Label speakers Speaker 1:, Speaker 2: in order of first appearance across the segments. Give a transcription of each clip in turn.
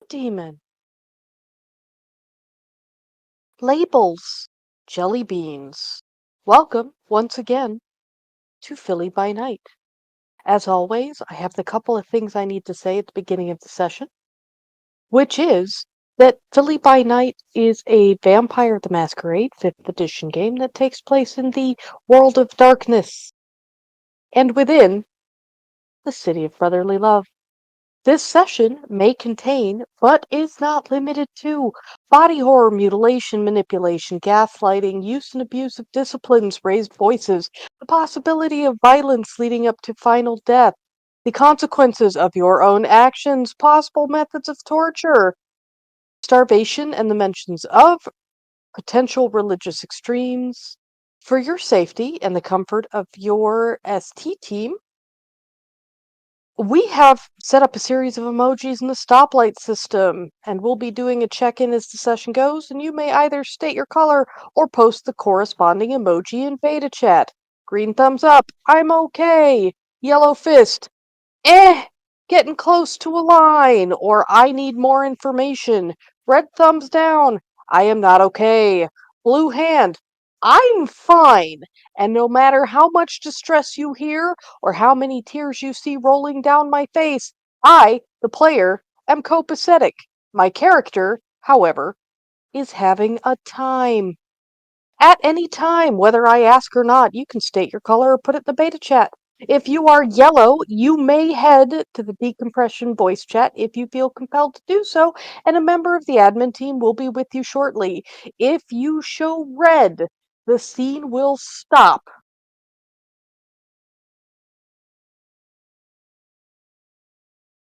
Speaker 1: Demon. Labels. Jelly beans. Welcome, once again, to Philly by Night. As always, I have the couple of things I need to say at the beginning of the session, which is that Philly by Night is a Vampire the Masquerade 5th edition game that takes place in the world of darkness and within the city of brotherly love. This session may contain, but is not limited to, body horror, mutilation, manipulation, gaslighting, use and abuse of disciplines, raised voices, the possibility of violence leading up to final death, the consequences of your own actions, possible methods of torture, starvation, and the mentions of potential religious extremes. For your safety and the comfort of your ST team, we have set up a series of emojis in the stoplight system, and we'll be doing a check-in as the session goes, and you may either state your color or post the corresponding emoji in beta chat. Green thumbs up, I'm okay. Yellow fist, getting close to a line, or I need more information. Red thumbs down, I am not okay. Blue hand, I'm fine. And no matter how much distress you hear or how many tears you see rolling down my face, I, the player, am copacetic. My character, however, is having a time. At any time, whether I ask or not, you can state your color or put it in the beta chat. If you are yellow, you may head to the decompression voice chat if you feel compelled to do so, and a member of the admin team will be with you shortly. If you show red, the scene will stop.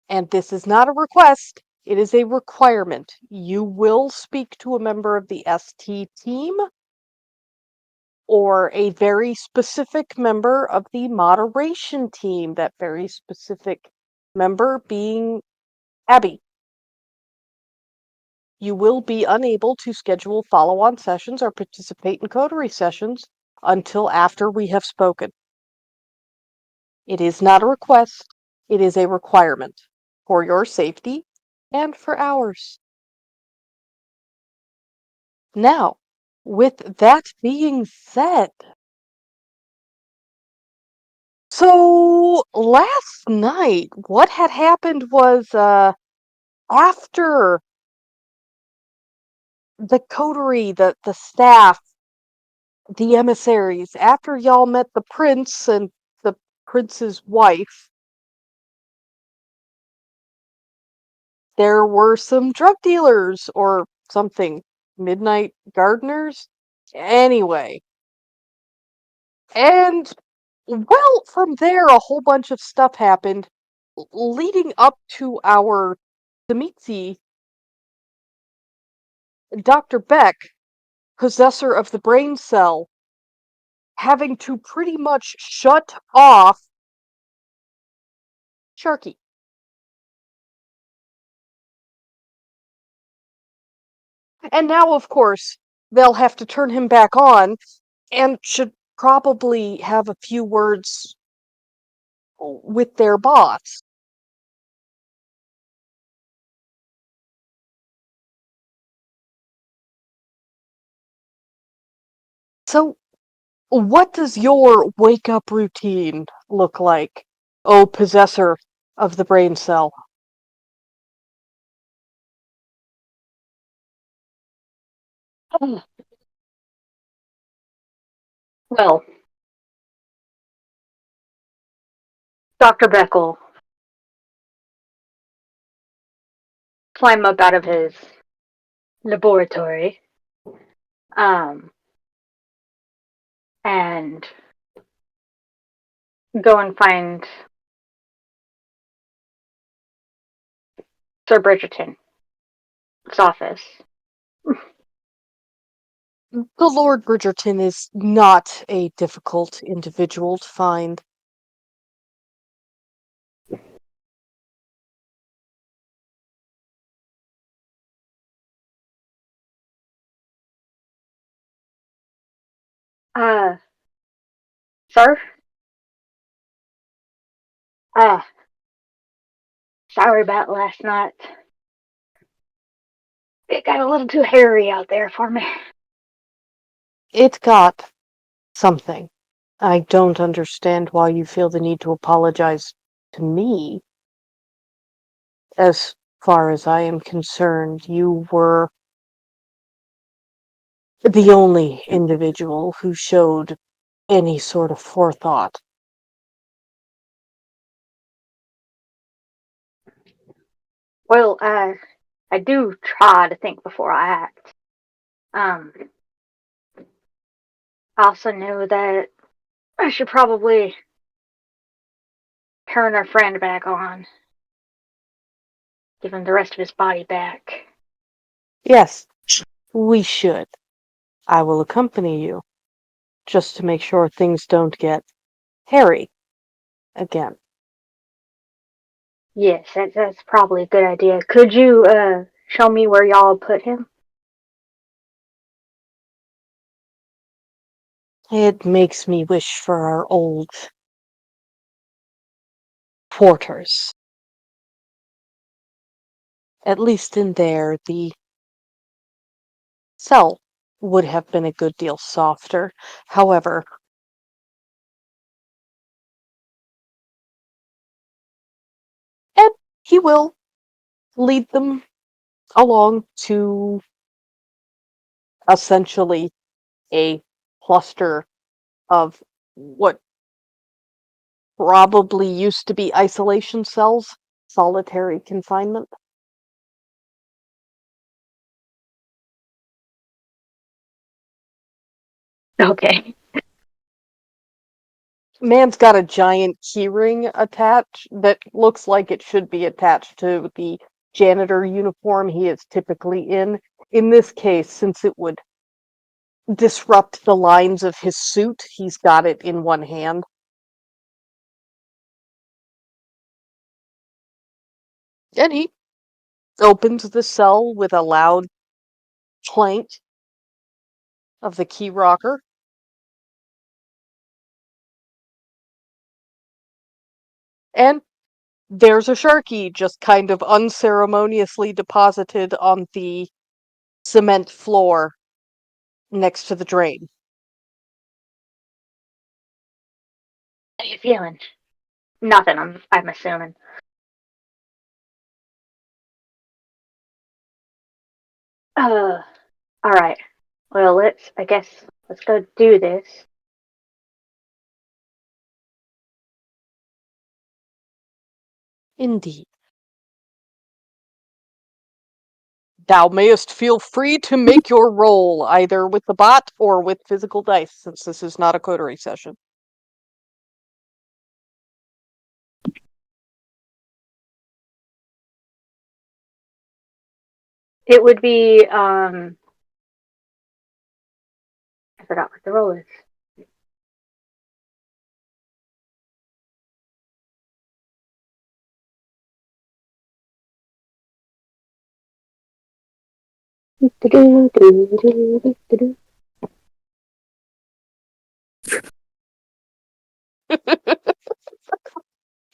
Speaker 1: And this is not a request, it is a requirement. You will speak to a member of the ST team or a very specific member of the moderation team, that very specific member being Abby. You will be unable to schedule follow-on sessions or participate in coterie sessions until after we have spoken. It is not a request, it is a requirement for your safety and for ours. Now, with that being said, so last night, what had happened was after the coterie, the staff, the emissaries, after y'all met the prince and the prince's wife, there were some drug dealers or something, midnight gardeners. Anyway, and well, from there, a whole bunch of stuff happened leading up to our Demetzi, Dr. Beck, possessor of the brain cell, having to pretty much shut off Sharky. And now, of course, they'll have to turn him back on and should probably have a few words with their boss. So, what does your wake up routine look like, oh possessor of the brain cell? Well, Dr. Beck will climb up out of his laboratory um, and go and find Sir Bridgerton's office. The Lord Bridgerton is not a difficult individual to find. Uh, sir? Uh, sorry about last night.
Speaker 2: It got a little too hairy out there for me.
Speaker 1: It got something. I don't understand why you feel the need to apologize to me. As far as I am concerned, you were the only individual who showed any sort of forethought.
Speaker 2: Well, I do try to think before I act. Um, I also knew that I should probably turn our friend back on, give him the rest of his body back.
Speaker 1: Yes, we should. I will accompany you, just to make sure things don't get hairy again.
Speaker 2: Yes, that's probably a good idea. Could you, show me where y'all put him?
Speaker 1: It makes me wish for our old quarters. At least in there, the cell would have been a good deal softer. However, and he will lead them along to essentially a cluster of what probably used to be isolation cells, solitary confinement.
Speaker 2: Okay.
Speaker 1: Man's got a giant keyring attached that looks like it should be attached to the janitor uniform he is typically in. In this case, since it would disrupt the lines of his suit, he's got it in one hand. And he opens the cell with a loud clank of the key rocker. And there's a Sharky just kind of unceremoniously deposited on the cement floor next to the drain.
Speaker 2: How you feeling? Nothing, I'm assuming. Alright. Well, let's go do this.
Speaker 1: Indeed. Thou mayest feel free to make your roll, either with the bot or with physical dice, since this is not a coterie session.
Speaker 2: It would be, I forgot what the roll is.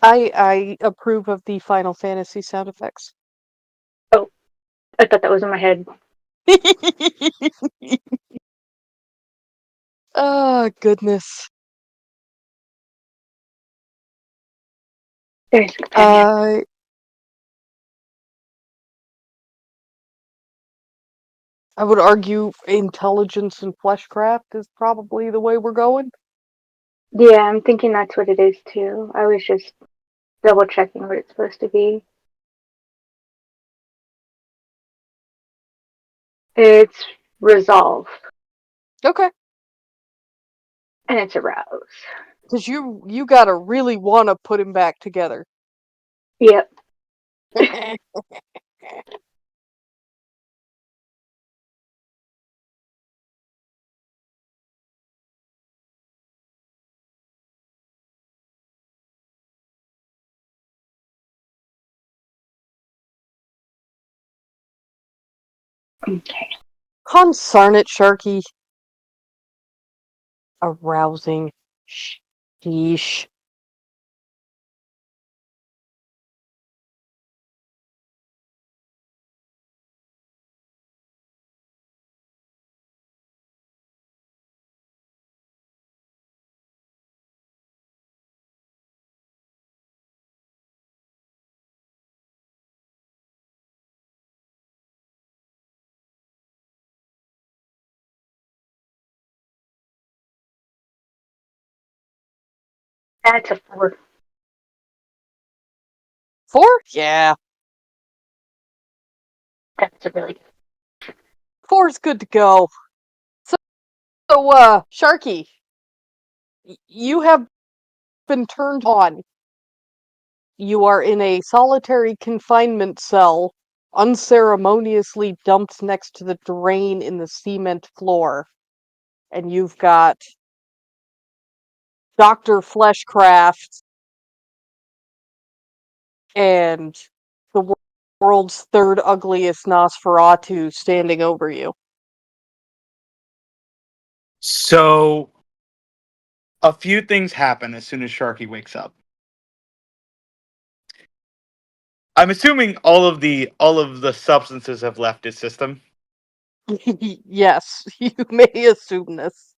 Speaker 1: I approve of the Final Fantasy sound effects.
Speaker 2: Oh, I thought that was in my head.
Speaker 1: Oh, goodness.
Speaker 2: There's a companion.
Speaker 1: Uh, I would argue intelligence and fleshcraft is probably the way we're going.
Speaker 2: Yeah, I'm thinking that's what it is too. I was just double checking what it's supposed to be. It's resolve,
Speaker 1: Okay.
Speaker 2: and it's arouse.
Speaker 1: Because you gotta really want to put him back together.
Speaker 2: Yep. Okay.
Speaker 1: Consarn it, Sharky. Arousing. Sheesh.
Speaker 2: That's a 4.
Speaker 1: 4? Yeah,
Speaker 2: That's a really good.
Speaker 1: 4's good to go. So, Sharky, you have been turned on. You are in a solitary confinement cell, unceremoniously dumped next to the drain in the cement floor. And you've got Dr. Fleshcraft and the world's third ugliest Nosferatu standing over you.
Speaker 3: So a few things happen as soon as Sharky wakes up. I'm assuming all of the substances have left his system.
Speaker 1: Yes, you may assume this.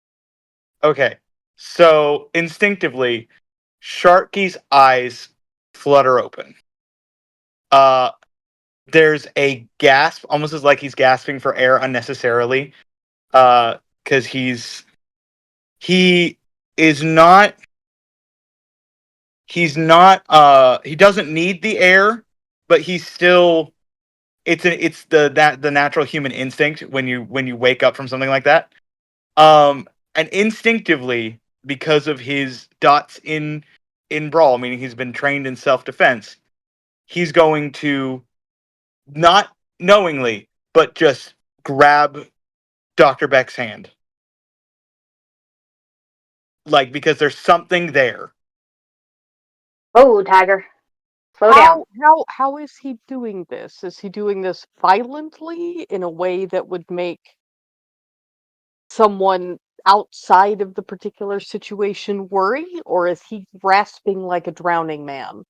Speaker 3: Okay. So instinctively, Sharky's eyes flutter open. Uh there's a gasp, almost as like he's gasping for air unnecessarily. Because he is not he doesn't need the air, but he's still it's the natural human instinct when you wake up from something like that. And instinctively, because of his dots in brawl, meaning he's been trained in self defense, he's going to not knowingly, but just grab Dr. Beck's hand. Like, because there's something there.
Speaker 2: Oh, Tiger, slow down.
Speaker 1: How is he doing this? Is he doing this violently in a way that would make someone outside of the particular situation worry, or is he grasping like a drowning man?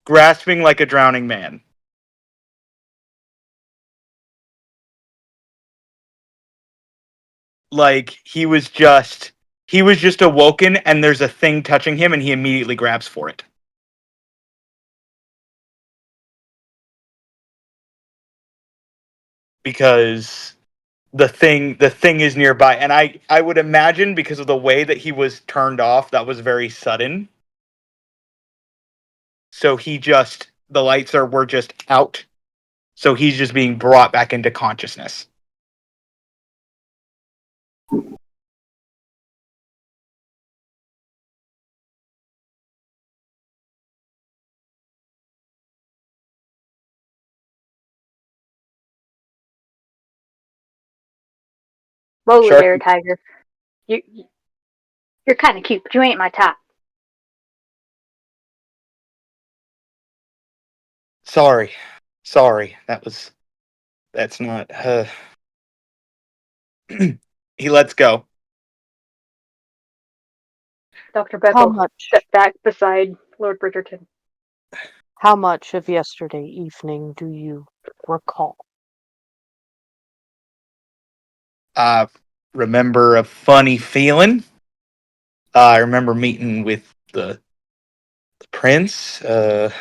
Speaker 3: Grasping like a drowning man. Like he was just awoken and there's a thing touching him and he immediately grabs for it. Because the thing is nearby, and I would imagine because of the way that he was turned off, that was very sudden. So the lights were just out. So he's just being brought back into consciousness.
Speaker 2: Whoa there,
Speaker 3: Sharky,
Speaker 2: Tiger. You, you're kind of cute, but you ain't my type.
Speaker 3: sorry, sorry, that's not. He lets go.
Speaker 2: Dr.
Speaker 1: How
Speaker 2: Beckle
Speaker 1: much?
Speaker 2: stepped back beside Lord Bridgerton.
Speaker 1: How much of yesterday evening do you recall?
Speaker 3: I remember a funny feeling. I remember meeting with the prince. I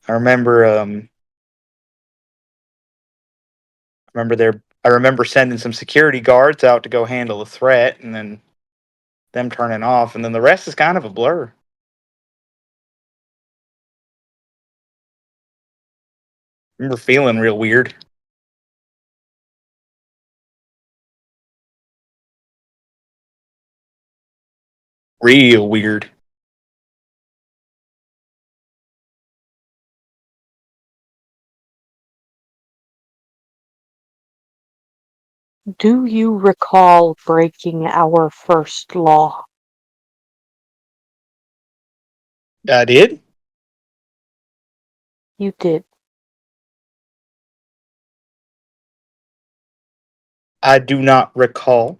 Speaker 3: remember I remember sending some security guards out to go handle a threat, and then them turning off, and then the rest is kind of a blur. I remember feeling real weird. Real weird.
Speaker 1: Do you recall breaking our first law?
Speaker 3: I did.
Speaker 1: You did.
Speaker 3: I do not recall.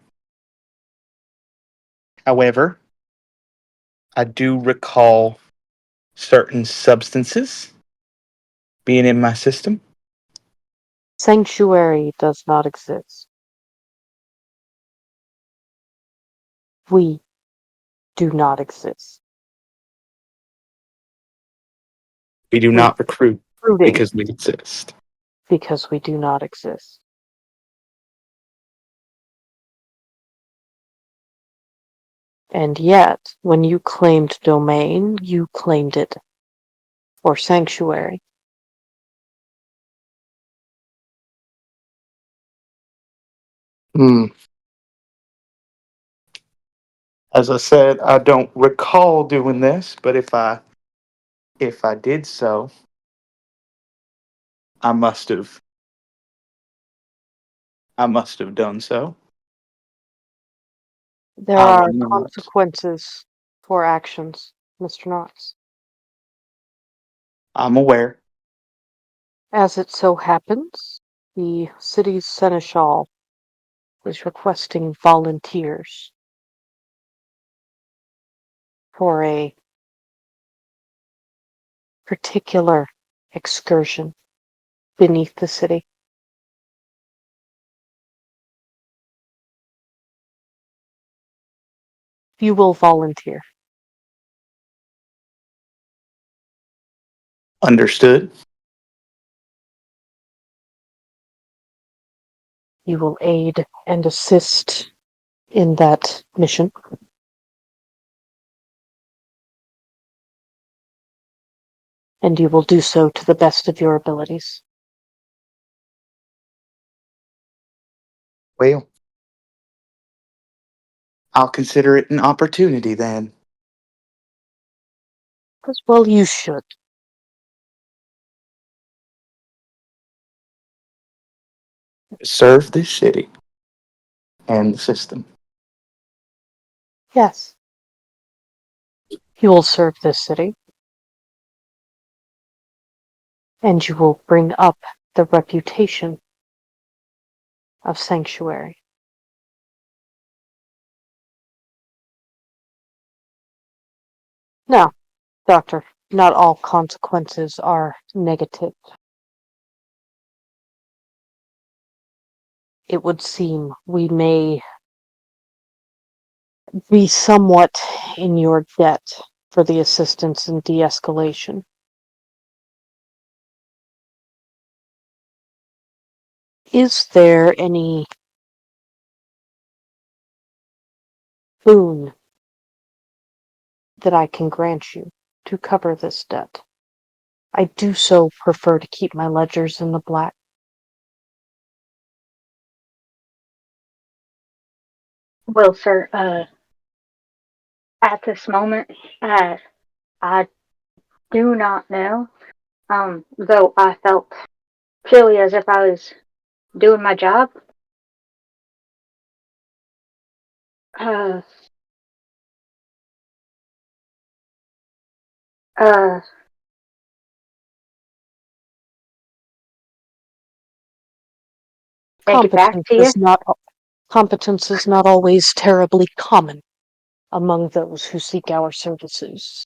Speaker 3: However, I do recall certain substances being in my system.
Speaker 1: Sanctuary does not exist. We do not exist.
Speaker 3: We do not recruit
Speaker 1: Recruiting
Speaker 3: because we exist.
Speaker 1: because we do not exist. And yet, when you claimed domain, you claimed it for sanctuary.
Speaker 3: As I said, I don't recall doing this, but if I did so, I must have done so.
Speaker 1: There
Speaker 3: I
Speaker 1: are
Speaker 3: will not.
Speaker 1: consequences for actions, Mr. Knox.
Speaker 3: I'm aware.
Speaker 1: As it so happens, the city's seneschal is requesting volunteers for a particular excursion beneath the city. You will volunteer.
Speaker 3: Understood.
Speaker 1: You will aid and assist in that mission. And you will do so to the best of your abilities.
Speaker 3: Well, I'll consider it an opportunity then.
Speaker 1: As well you should.
Speaker 3: Serve this city and the system.
Speaker 1: Yes. You will serve this city. And you will bring up the reputation of sanctuary. Now, Doctor, not all consequences are negative. It would seem we may be somewhat in your debt for the assistance in de-escalation. Is there any boon that I can grant you to cover this debt? I do so prefer to keep my ledgers in the black.
Speaker 2: Well, sir, at this moment, I do not know. Though I felt purely as if I was doing my job. Uh, uh, make it back
Speaker 1: Competence
Speaker 2: to you.
Speaker 1: is not competence is not always terribly common among those who seek our services.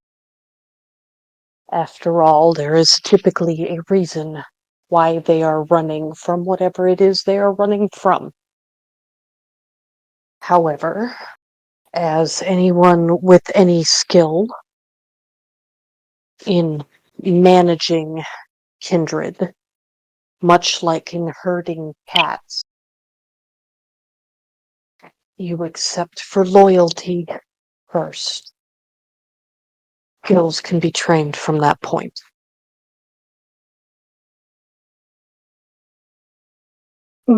Speaker 1: After all, there is typically a reason why they are running from whatever it is they are running from. However, as anyone with any skill in managing kindred, much like in herding cats, you accept for loyalty first. Skills can be trained from that point.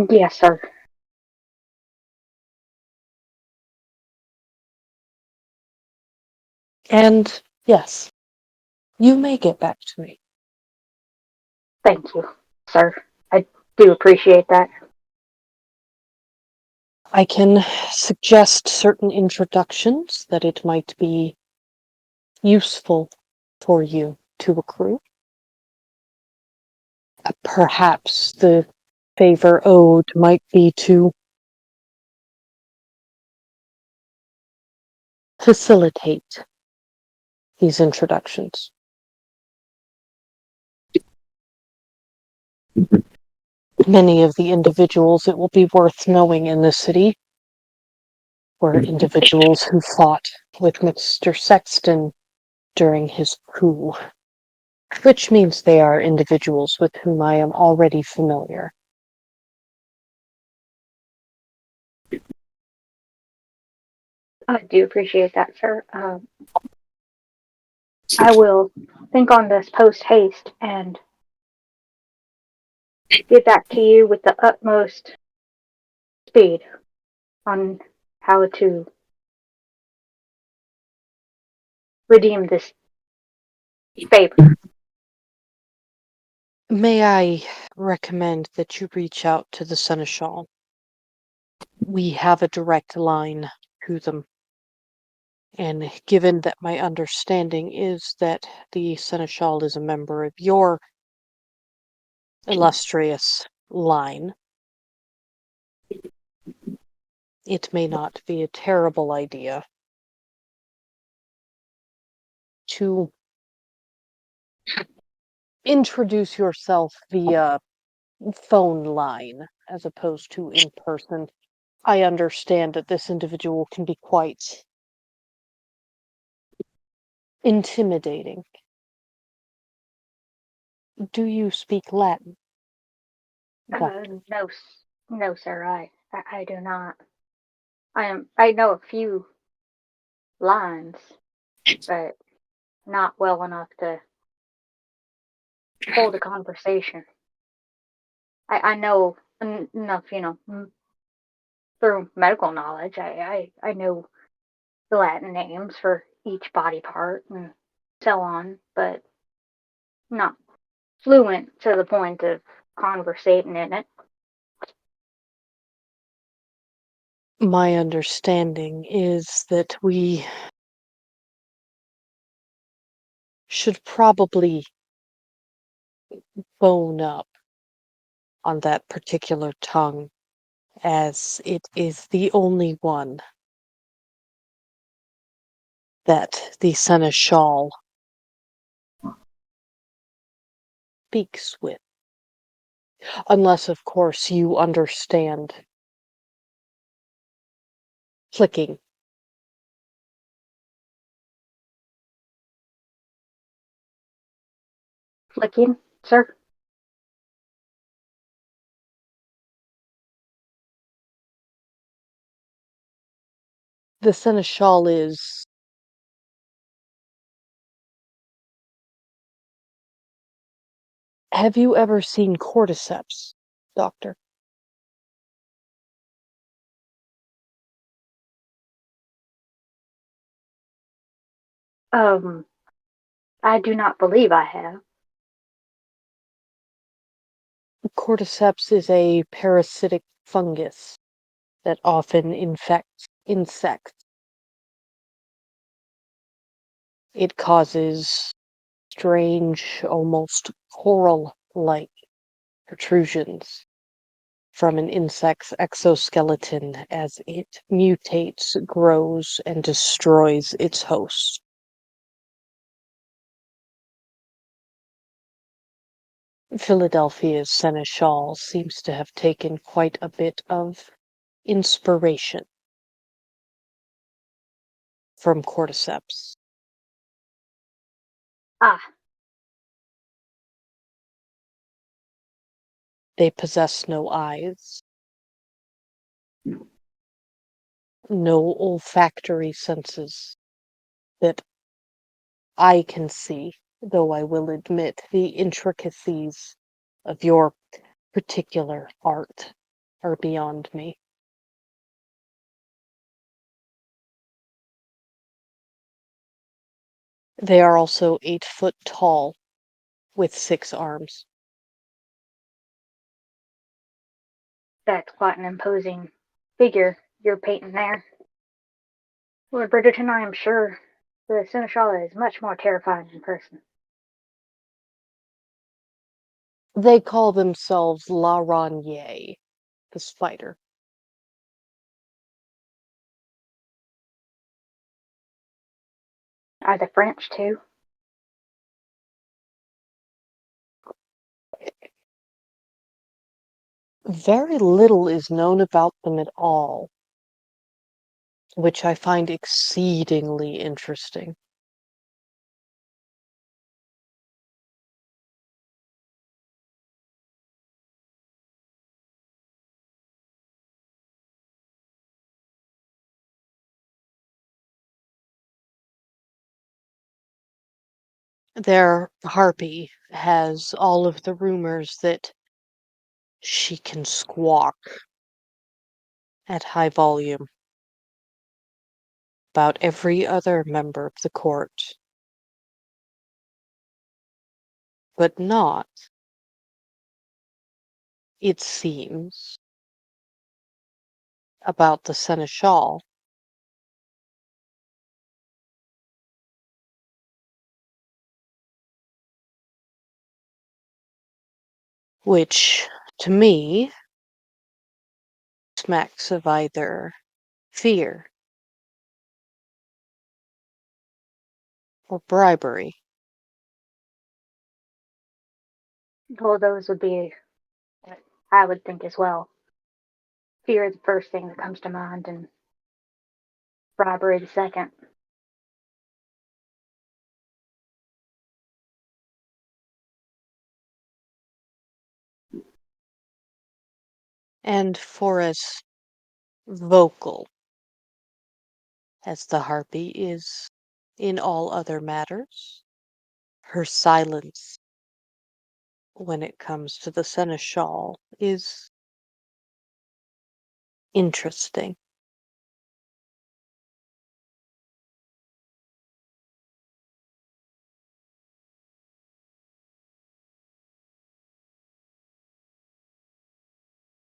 Speaker 2: Yes, sir.
Speaker 1: And yes, you may get back to me.
Speaker 2: Thank you, sir. I do appreciate that.
Speaker 1: I can suggest certain introductions that it might be useful for you to accrue. Perhaps the favor owed might be to facilitate these introductions. Many of the individuals it will be worth knowing in this city were individuals who fought with Mr. Sexton during his coup, which means they are individuals with whom I am already familiar.
Speaker 2: I do appreciate that, sir. I will think on this post haste and get back to you with the utmost speed on how to redeem this favor.
Speaker 1: May I recommend that you reach out to the Seneschal? We have a direct line to them. And given that my understanding is that the Seneschal is a member of your illustrious line, it may not be a terrible idea to introduce yourself via phone line as opposed to in person. I understand that this individual can be quite intimidating. Do you speak Latin, Doctor?
Speaker 2: No, no, sir. I do not. I know a few lines, but not well enough to hold a conversation. I know enough, through medical knowledge. I know the Latin names for each body part and so on, but not fluent to the point of conversating in it.
Speaker 1: My understanding is that we should probably bone up on that particular tongue, as it is the only one that the seneschal speaks with. Unless, of course, you understand clicking.
Speaker 2: Flicking, sir?
Speaker 1: The seneschal is. Have you ever seen cordyceps, Doctor?
Speaker 2: Um, I do not believe I have.
Speaker 1: Cordyceps is a parasitic fungus that often infects insects. It causes strange, almost coral like protrusions from an insect's exoskeleton as it mutates, grows, and destroys its host. Philadelphia's seneschal seems to have taken quite a bit of inspiration from cordyceps.
Speaker 2: Ah,
Speaker 1: They possess no eyes, no olfactory senses that I can see, though I will admit the intricacies of your particular art are beyond me. They are also 8 foot tall with 6 arms.
Speaker 2: that's quite an imposing figure you're painting there. Lord Bridgerton, I am sure the Seneschal is much more terrifying in person.
Speaker 1: They call themselves La Ranier, the spider.
Speaker 2: Are the French too?
Speaker 1: Very little is known about them at all, which I find exceedingly interesting. Their harpy has all of the rumors that she can squawk at high volume about every other member of the court, but not, it seems, about the seneschal. Which, to me, smacks of either fear or bribery.
Speaker 2: Well, those would be what I would think as well. Fear is the first thing that comes to mind, and bribery the second.
Speaker 1: And for as vocal as the harpy is in all other matters, her silence when it comes to the seneschal is interesting.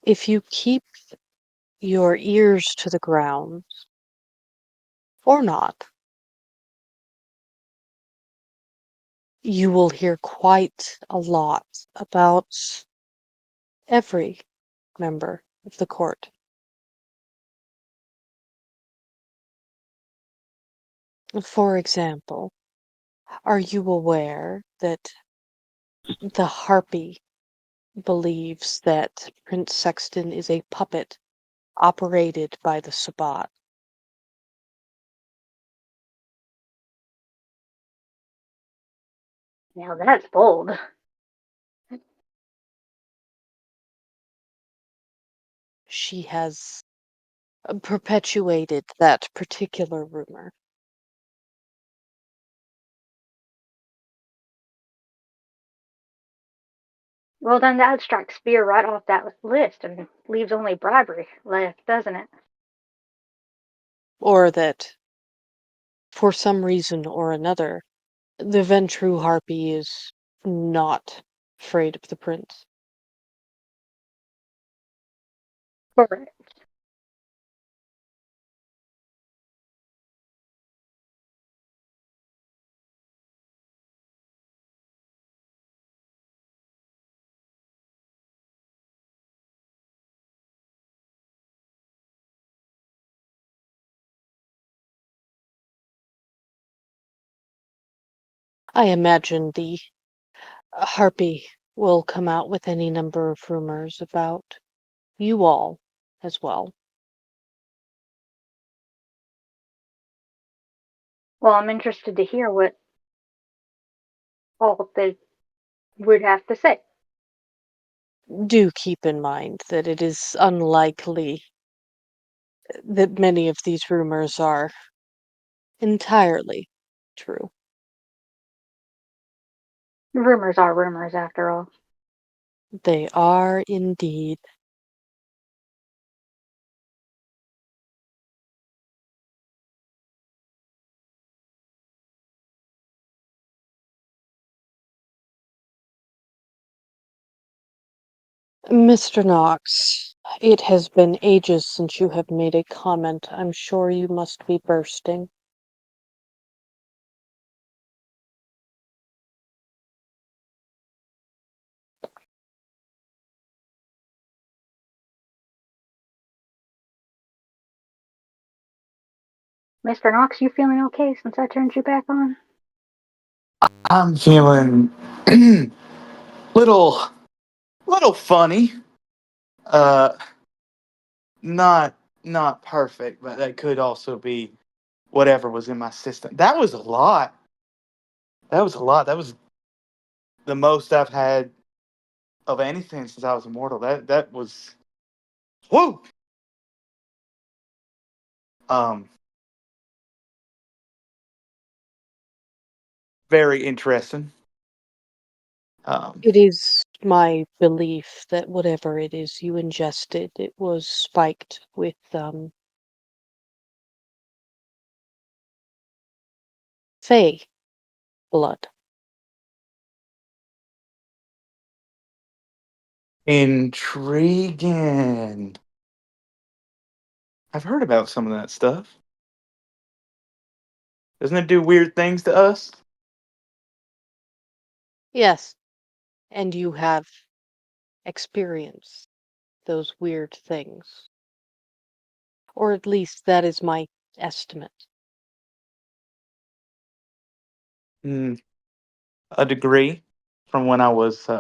Speaker 1: If you keep your ears to the ground, or not, you will hear quite a lot about every member of the court. For example, are you aware that the harpy believes that Prince Sexton is a puppet operated by the Sabbat?
Speaker 2: Now that's bold.
Speaker 1: She has perpetuated that particular rumor.
Speaker 2: Well, then that strikes fear right off that list and leaves only bribery left, doesn't it?
Speaker 1: Or that, for some reason or another, the Ventru harpy is not afraid of the prince.
Speaker 2: Correct.
Speaker 1: I imagine the harpy will come out with any number of rumors about you all as well.
Speaker 2: Well, I'm interested to hear what all they would have to say.
Speaker 1: Do keep in mind that it is unlikely that many of these rumors are entirely true.
Speaker 2: Rumors are rumors, after all.
Speaker 1: They are indeed. Mr. Knox, it has been ages since you have made a comment. I'm sure you must be bursting.
Speaker 2: Mr. Knox, you feeling okay since I turned you back on?
Speaker 3: I'm feeling little little funny. Uh, not not perfect, but that could also be whatever was in my system. That was a lot. That was a lot. That was the most I've had of anything since I was immortal. That was whoa. Um, very interesting. Um,
Speaker 1: It is my belief that whatever it is you ingested, it was spiked with Fey blood.
Speaker 3: Intriguing. I've heard about some of that stuff. Doesn't it do weird things to us?
Speaker 1: Yes, and you have experienced those weird things. Or at least that is my estimate.
Speaker 3: Mm, a degree from when I was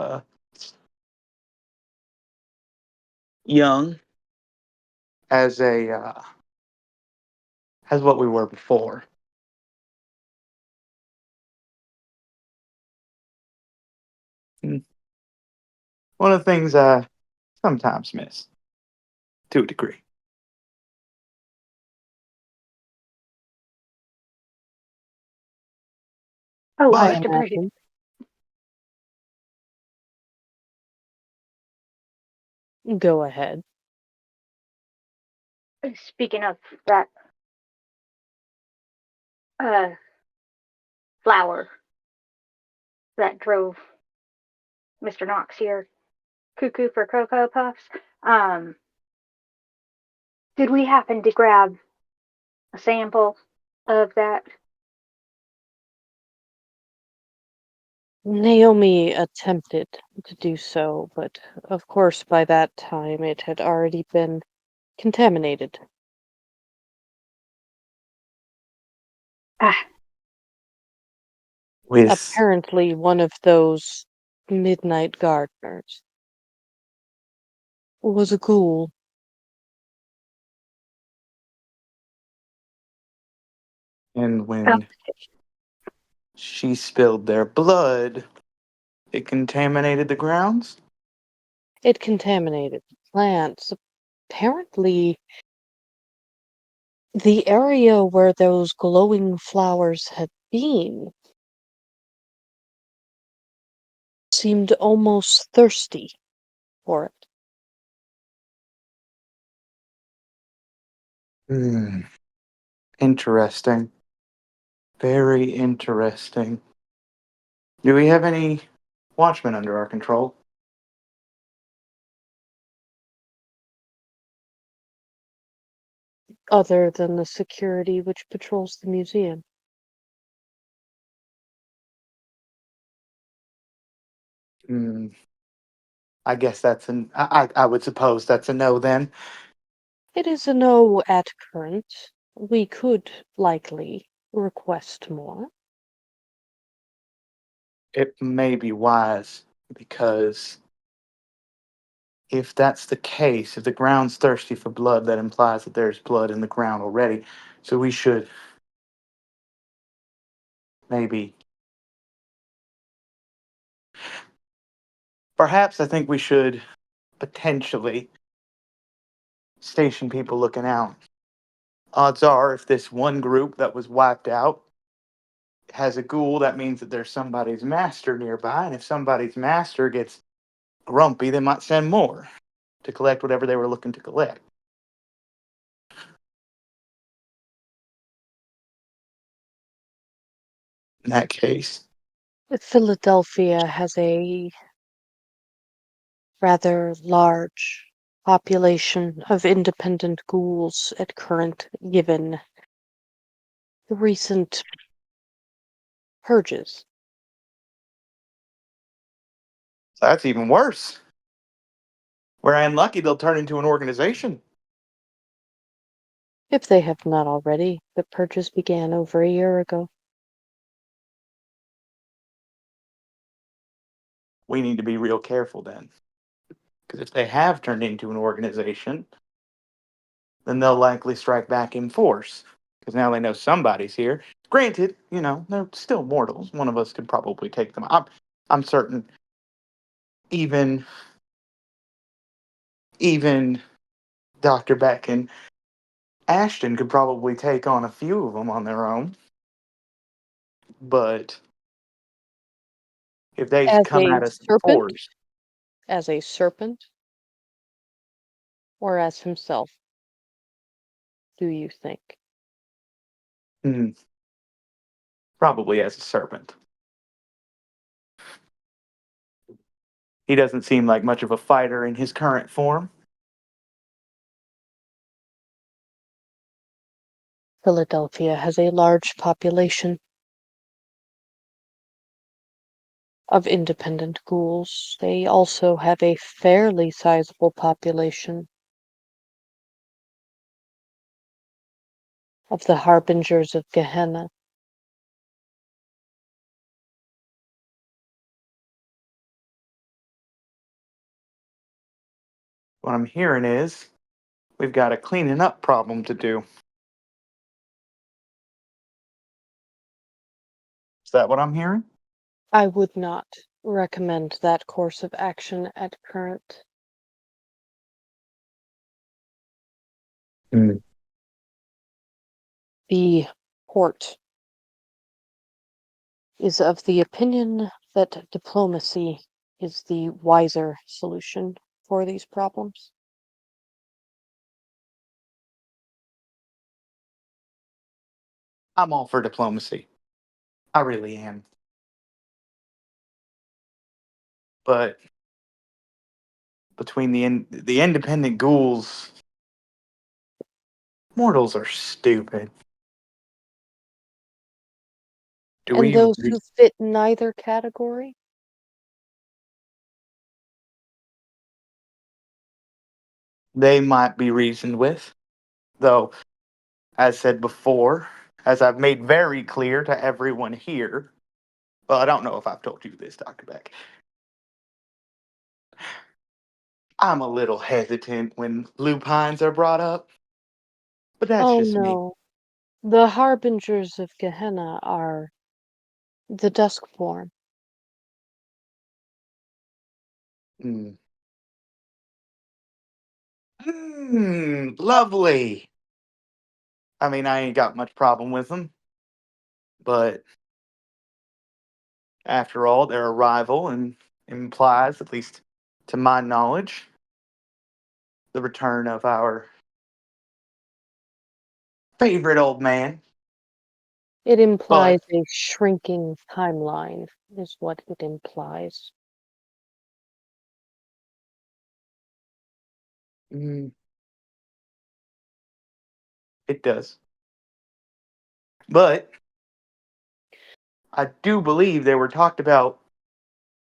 Speaker 3: young as a as what we were before. Mm, one of the things I sometimes miss to a degree.
Speaker 2: Oh,
Speaker 1: I
Speaker 3: But
Speaker 2: just a brief.
Speaker 1: imagine. Go ahead.
Speaker 2: Speaking of that uh, flower that drove Mr. Knox here cuckoo for Cocoa Puffs, um, did we happen to grab a sample of that?
Speaker 1: Naomi attempted to do so, but of course by that time it had already been contaminated.
Speaker 2: Ah,
Speaker 3: with
Speaker 1: Apparently one of those midnight gardeners was a ghoul.
Speaker 3: and
Speaker 2: oh,
Speaker 3: when she spilled their blood, it contaminated the grounds.
Speaker 1: It contaminated the plants. Apparently, the area where those glowing flowers had been seemed almost thirsty for it.
Speaker 3: Hmm. Interesting. Very interesting. Do we have any watchmen under our control?
Speaker 1: Other than the security which patrols the museum.
Speaker 3: Hmm. I guess that's I would suppose that's a no then.
Speaker 1: It is a no at current. We could likely request more.
Speaker 3: It may be wise because if that's the case, if the ground's thirsty for blood, that implies that there's blood in the ground already. So we should maybe, perhaps I think we should potentially station people looking out. Odds are, if this one group that was wiped out has a ghoul, that means that there's somebody's master nearby. And if somebody's master gets grumpy, they might send more to collect whatever they were looking to collect. In that case,
Speaker 1: Philadelphia has a rather large population of independent ghouls at current, given the recent purges.
Speaker 3: that's even worse. We're unlucky, they'll turn into an organization.
Speaker 1: If they have not already, the purges began over a year ago.
Speaker 3: We need to be real careful then. Because if they have turned into an organization, then they'll likely strike back in force. Because now they know somebody's here. Granted, they're still mortals. One of us could probably take them. I'm certain even even Dr. Beck and Ashton could probably take on a few of them on their own. But if they
Speaker 1: As
Speaker 3: come
Speaker 1: a
Speaker 3: at us in
Speaker 1: serpent?
Speaker 3: force.
Speaker 1: As a serpent? Or as himself, do you think?
Speaker 3: Hmm, probably as a serpent. He doesn't seem like much of a fighter in his current form.
Speaker 1: Philadelphia has a large population of independent ghouls. They also have a fairly sizable population of the harbingers of Gehenna.
Speaker 3: What I'm hearing is we've got a cleaning up problem to do. Is that what I'm hearing?
Speaker 1: I would not recommend that course of action at current.
Speaker 3: Hmm.
Speaker 1: The court is of the opinion that diplomacy is the wiser solution for these problems.
Speaker 3: I'm all for diplomacy. I really am. But between the independent ghouls, mortals are stupid. Do
Speaker 1: And
Speaker 3: we?
Speaker 1: those who fit neither category?
Speaker 3: They might be reasoned with, though. As said before, as I've made very clear to everyone here. Well, I don't know if I've told you this, Dr. Beck. I'm a little hesitant when lupines are brought up, but that's
Speaker 1: Oh
Speaker 3: just me.
Speaker 1: no. The harbingers of Gehenna are the duskborn.
Speaker 3: Mm. Lovely. I mean, I ain't got much problem with them, but after all, their arrival implies, at least to my knowledge, the return of our favorite old man.
Speaker 1: It
Speaker 3: But
Speaker 1: implies a shrinking timeline, is what it implies.
Speaker 3: mm, it does. But I do believe they were talked about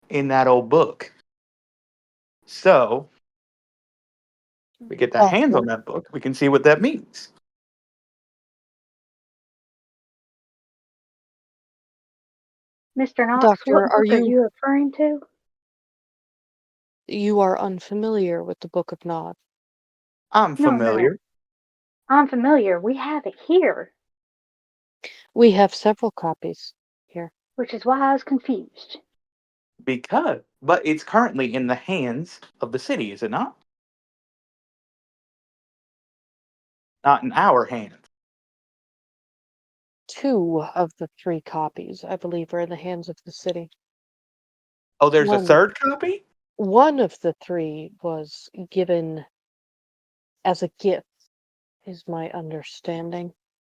Speaker 3: in that old book. So we get our hands on
Speaker 1: Doctor,
Speaker 3: that book, we can see what that means.
Speaker 2: Mr. Knox,
Speaker 1: Doctor,
Speaker 2: what
Speaker 1: are
Speaker 2: book are
Speaker 1: you
Speaker 2: you referring to?
Speaker 1: you are unfamiliar with the Book of Nod?
Speaker 3: I'm
Speaker 2: No, no.
Speaker 3: familiar
Speaker 2: I'm familiar. We have it here,
Speaker 1: We have several copies here.
Speaker 2: which is why I was confused.
Speaker 3: but it's currently in the hands of the city, is it not? Not in our hands.
Speaker 1: Two of the three copies, I believe, are in the hands of the city.
Speaker 3: Oh, there's a
Speaker 1: One
Speaker 3: third copy?
Speaker 1: one of the three was given as a gift, is my understanding.